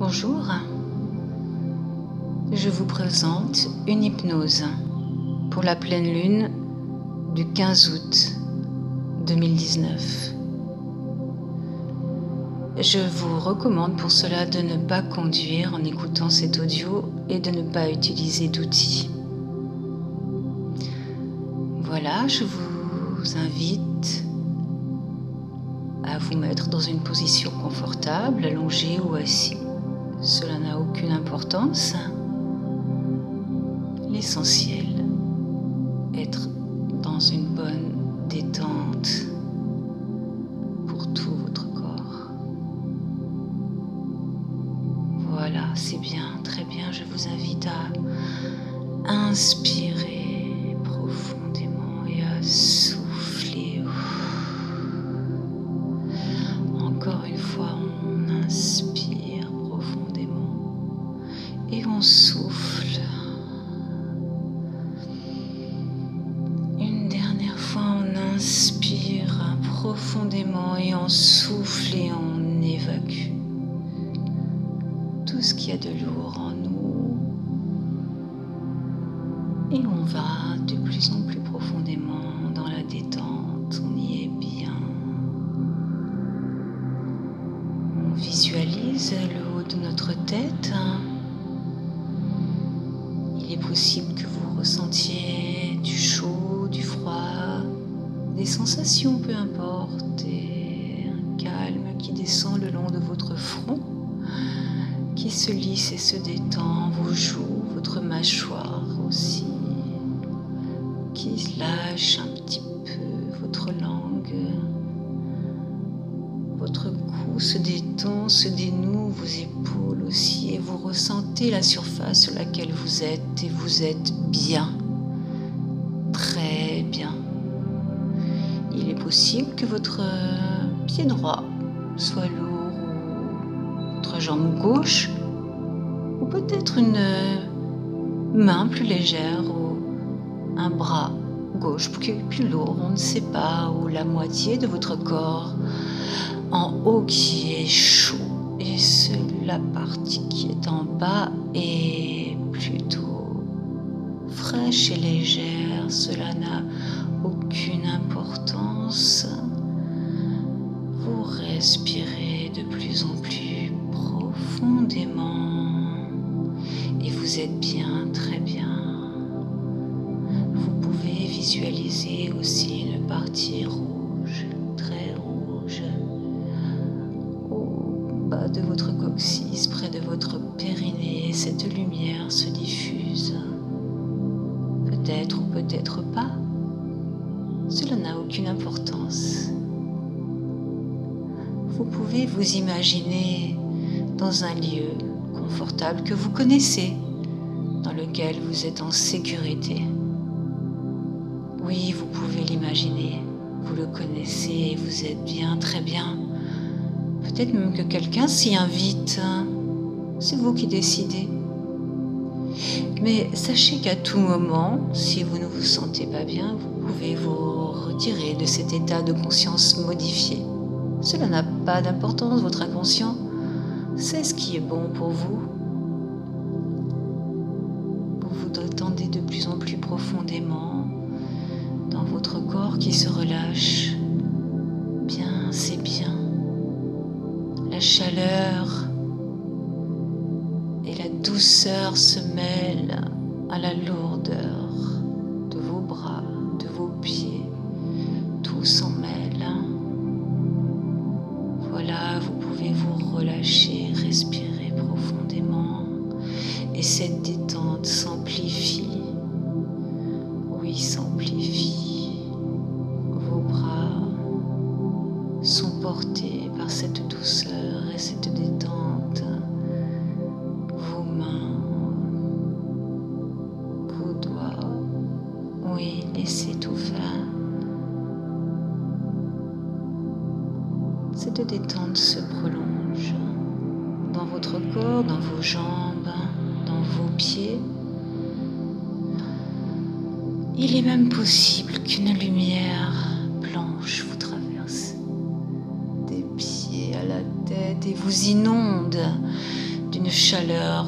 Bonjour, je vous présente une hypnose pour la pleine lune du 15 août 2019. Je vous recommande pour cela de ne pas conduire en écoutant cet audio et de ne pas utiliser d'outils. Voilà, je vous invite à vous mettre dans une position confortable, allongé ou assis. Cela n'a aucune importance. L'essentiel, être dans une bonne détente pour tout votre corps. Voilà, c'est bien, très bien. Je vous invite à inspirer profondément et à souffler. Encore une fois, on inspire profondément et on souffle. Une dernière fois, on inspire profondément et on souffle et on évacue tout ce qu'il y a de lourd en nous. Et on va de plus en plus profondément dans la détente. On y est bien. On visualise le haut de notre tête. Il est possible que vous ressentiez du chaud, du froid, des sensations, peu importe, et un calme qui descend le long de votre front, qui se lisse et se détend, vos joues, votre mâchoire aussi, qui lâche un petit peu, votre langue, votre cou se détend, se dénoue, vos épaules aussi, et vous ressentez la surface sur laquelle vous êtes, et vous êtes bien, très bien. Il est possible que votre pied droit soit lourd, ou votre jambe gauche, ou peut-être une main plus légère, ou un bras gauche qui est plus lourd, on ne sait pas, ou la moitié de votre corps en haut qui est chaud, et la partie qui est en bas est plutôt fraîche et légère. Cela n'a aucune importance. Vous respirez de plus en plus profondément et vous êtes bien, très bien. Vous pouvez visualiser aussi une partie rouge, très rouge, au bas de votre coccyx, près de votre périnée. Cette lumière se diffuse. Peut-être ou peut-être pas. Cela n'a aucune importance. Vous pouvez vous imaginer dans un lieu confortable que vous connaissez, dans lequel vous êtes en sécurité. Oui, vous pouvez l'imaginer, vous le connaissez, vous êtes bien, très bien. Peut-être même que quelqu'un s'y invite. C'est vous qui décidez. Mais sachez qu'à tout moment, si vous ne vous sentez pas bien, vous pouvez vous retirer de cet état de conscience modifié. Cela n'a pas d'importance, votre inconscient sait ce qui est bon pour vous. Vous vous détendez de plus en plus profondément dans votre corps qui se relâche. Bien, c'est bien. La chaleur et la douceur se mêlent à la lourdeur de vos bras, de vos pieds. Tout s'en mêle. Voilà, vous pouvez vous relâcher, respirer profondément. Et cette détente s'amplifie. Oui, s'amplifie. Vos bras sont portés par cette douceur et cette détente. Vos mains, vos doigts, oui, laissez tout faire. Cette détente se prolonge dans votre corps, dans vos jambes, dans vos pieds. Il est même possible qu'une lumière blanche vous traverse des pieds à la tête et vous inonde d'une chaleur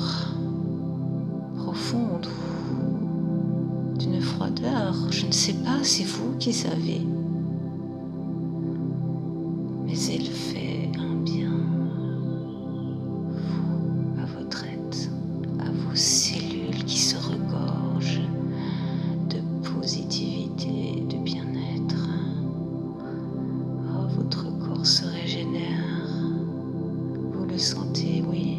profonde ou d'une froideur. Je ne sais pas, c'est vous qui savez. Mais elle fait un bien, vous, à votre être, à vos cellules qui se regorgent de positivité, de bien-être. Oh, votre corps se régénère. Vous le sentez, oui.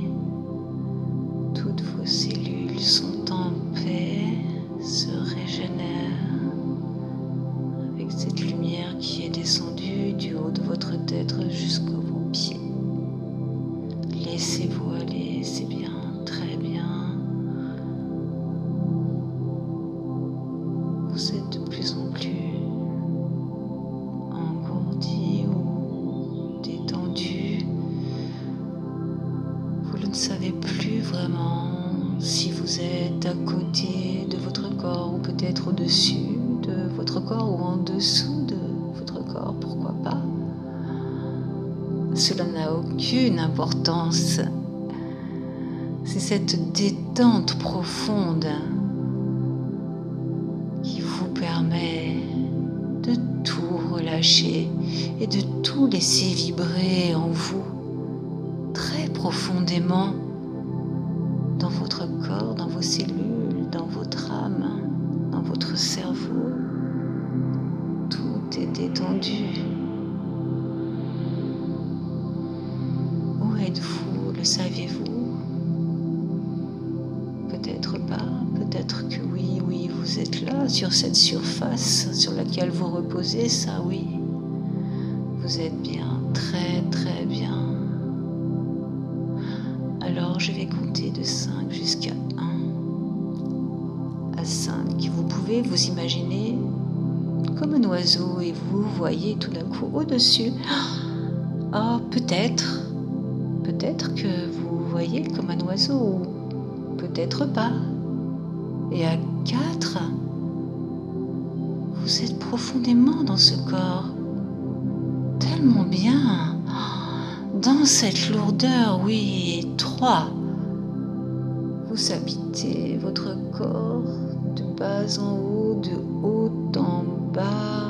Toutes vos cellules sont en paix, se régénèrent avec cette lumière qui est descendue du haut de votre tête jusqu'à vos pieds. Laissez-vous aller, c'est bien, très bien. Vous êtes de plus en plus engourdi ou détendu. Vous ne savez plus vraiment si vous êtes à côté de votre corps ou peut-être au-dessus de votre corps ou en dessous de votre corps, pourquoi pas. Cela n'a aucune importance. C'est cette détente profonde qui vous permet de tout relâcher et de tout laisser vibrer en vous très profondément dans votre corps, dans vos cellules, dans votre âme, dans votre cerveau. Tout est détendu. Où êtes-vous? Le saviez-vous? Peut-être pas, peut-être que oui, vous êtes là, sur cette surface sur laquelle vous reposez, ça oui. Vous êtes bien, très très bien. Alors je vais compter de 5 jusqu'à 1. À 5, vous pouvez vous imaginer comme un oiseau et vous voyez tout d'un coup au-dessus. Ah, peut-être que vous voyez comme un oiseau, ou peut-être pas. Et à 4, vous êtes profondément dans ce corps, tellement bien, dans cette lourdeur, oui. 3, vous habitez votre corps de bas en haut, de haut en bas.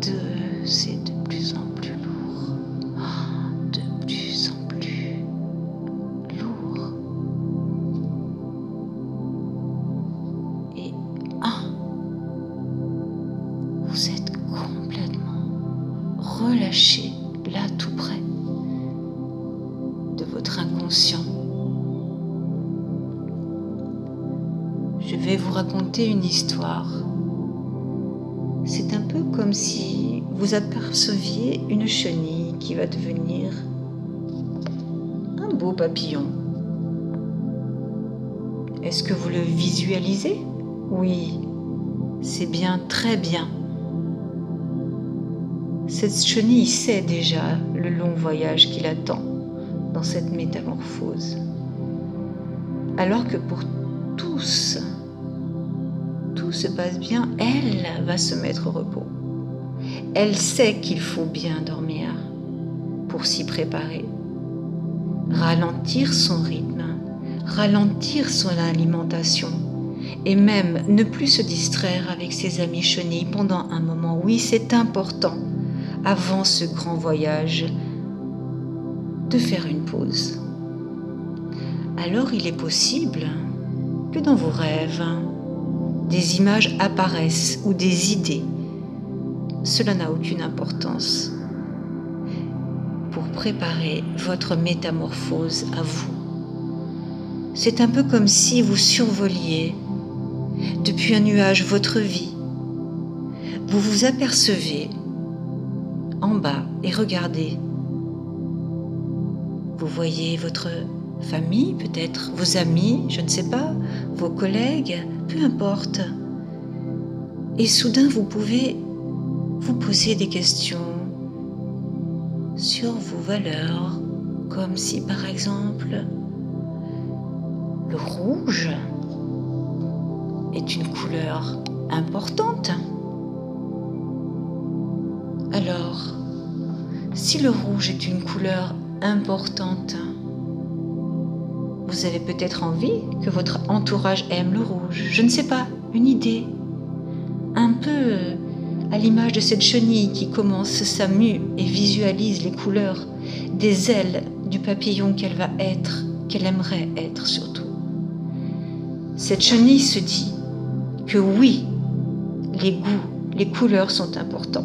2, c'est de plus en plus lourd, de plus en plus lourd. Et 1, vous êtes complètement relâché, là tout près de votre inconscient. Je vais vous raconter une histoire. C'est un peu comme si vous aperceviez une chenille qui va devenir un beau papillon. Est-ce que vous le visualisez? Oui, c'est bien, très bien. Cette chenille sait déjà le long voyage qui l'attend dans cette métamorphose. Alors que pour tous, tout se passe bien, elle va se mettre au repos. Elle sait qu'il faut bien dormir pour s'y préparer. Ralentir son rythme, ralentir son alimentation et même ne plus se distraire avec ses amis chenilles pendant un moment. Oui, c'est important, avant ce grand voyage, de faire une pause. Alors il est possible que dans vos rêves, des images apparaissent ou des idées. Cela n'a aucune importance pour préparer votre métamorphose à vous. C'est un peu comme si vous survoliez depuis un nuage votre vie. Vous vous apercevez en bas et regardez. Vous voyez votre famille, peut-être vos amis, je ne sais pas, vos collègues, peu importe. Et soudain, vous pouvez vous poser des questions sur vos valeurs, comme si par exemple le rouge est une couleur importante. Alors, si le rouge est une couleur importante, Vous avez peut-être envie que votre entourage aime le rouge. Je ne sais pas, une idée. Un peu à l'image de cette chenille qui commence sa mue et visualise les couleurs des ailes du papillon qu'elle va être, qu'elle aimerait être surtout. Cette chenille se dit que oui, les goûts, les couleurs sont importants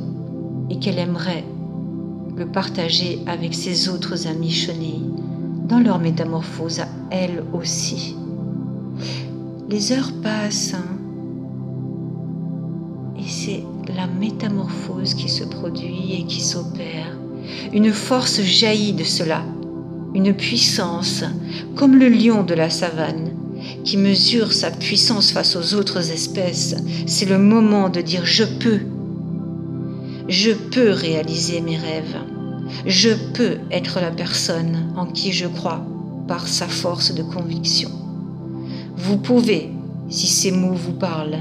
et qu'elle aimerait le partager avec ses autres amis chenilles dans leur métamorphose à elle aussi. Les heures passent et c'est la métamorphose qui se produit et qui s'opère. Une force jaillit de cela, une puissance, comme le lion de la savane, qui mesure sa puissance face aux autres espèces. C'est le moment de dire « je peux réaliser mes rêves, je peux être la personne en qui je crois par sa force de conviction ». Vous pouvez, si ces mots vous parlent,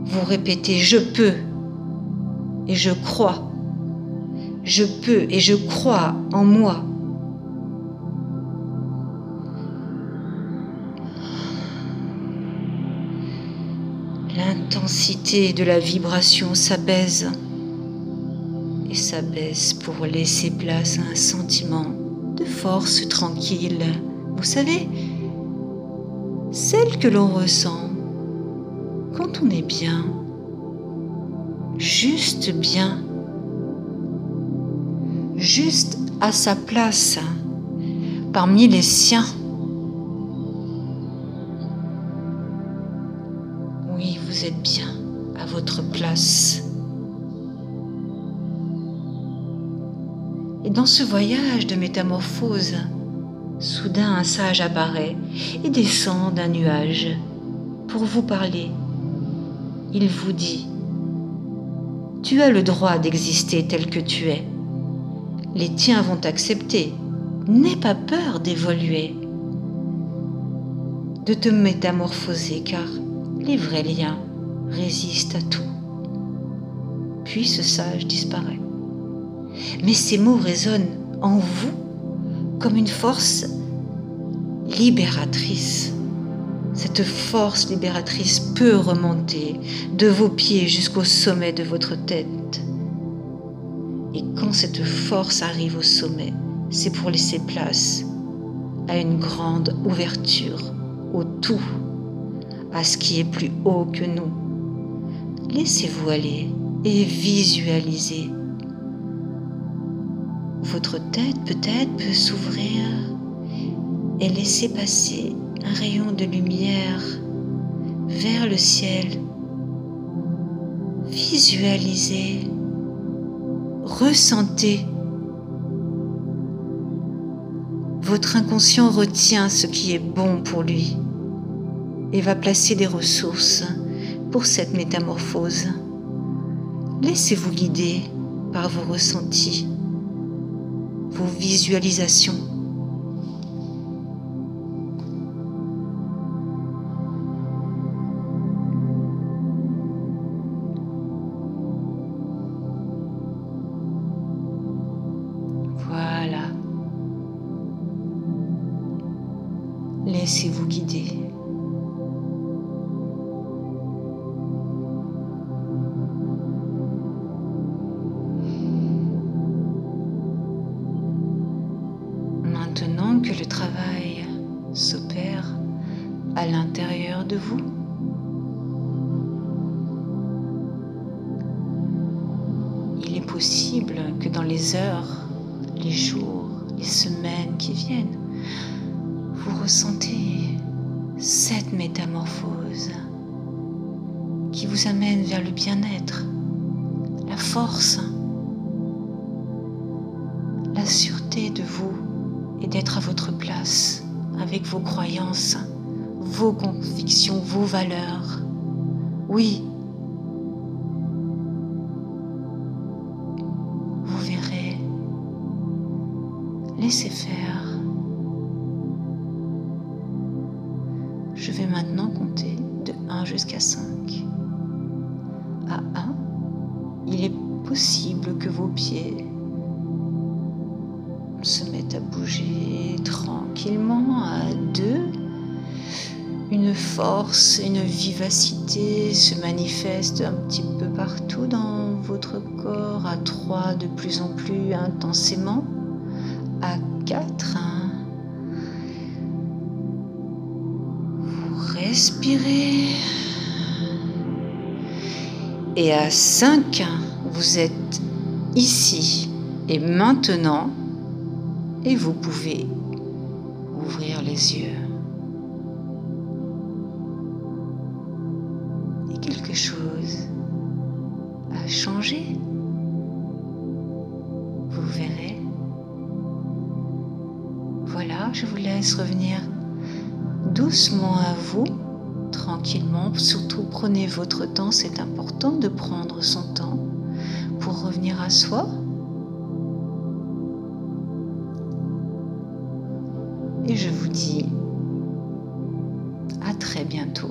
vous répétez « je peux » et « je crois ». Je peux et je crois en moi. L'intensité de la vibration s'abaisse et s'abaisse pour laisser place à un sentiment de force tranquille. Vous savez, celle que l'on ressent quand on est bien, juste bien, juste à sa place, parmi les siens. Oui, vous êtes bien à votre place. Et dans ce voyage de métamorphose, soudain un sage apparaît et descend d'un nuage pour vous parler. Il vous dit « Tu as le droit d'exister tel que tu es. Les tiens vont t'accepter. N'aie pas peur d'évoluer, de te métamorphoser, car les vrais liens résistent à tout. » Puis ce sage disparaît. Mais ces mots résonnent en vous comme une force libératrice. Cette force libératrice peut remonter de vos pieds jusqu'au sommet de votre tête. Et quand cette force arrive au sommet, c'est pour laisser place à une grande ouverture, au tout, à ce qui est plus haut que nous. Laissez-vous aller et visualisez. Votre tête peut-être peut s'ouvrir et laisser passer un rayon de lumière vers le ciel. Visualisez, ressentez. Votre inconscient retient ce qui est bon pour lui et va placer des ressources pour cette métamorphose. Laissez-vous guider par vos ressentis, vos visualisations. Voilà. Laissez-vous guider. Maintenant que le travail s'opère à l'intérieur de vous, il est possible que dans les heures, les jours, les semaines qui viennent, vous ressentez cette métamorphose qui vous amène vers le bien-être, la force, la sûreté de vous et d'être à votre place avec vos croyances, vos convictions, vos valeurs. Oui, vous verrez, laissez faire. Je vais maintenant compter de 1 jusqu'à 5. À 1, il est possible que vos pieds se mettent à bouger tranquillement à 2. Une force, une vivacité se manifeste un petit peu partout dans votre corps. À 3, de plus en plus intensément. À 4, vous respirez. Et à 5, vous êtes ici et maintenant et vous pouvez ouvrir les yeux. Et quelque chose a changé. Vous verrez. Voilà, je vous laisse revenir doucement à vous, tranquillement. Surtout prenez votre temps, c'est important de prendre son temps pour revenir à soi. Et je vous dis à très bientôt.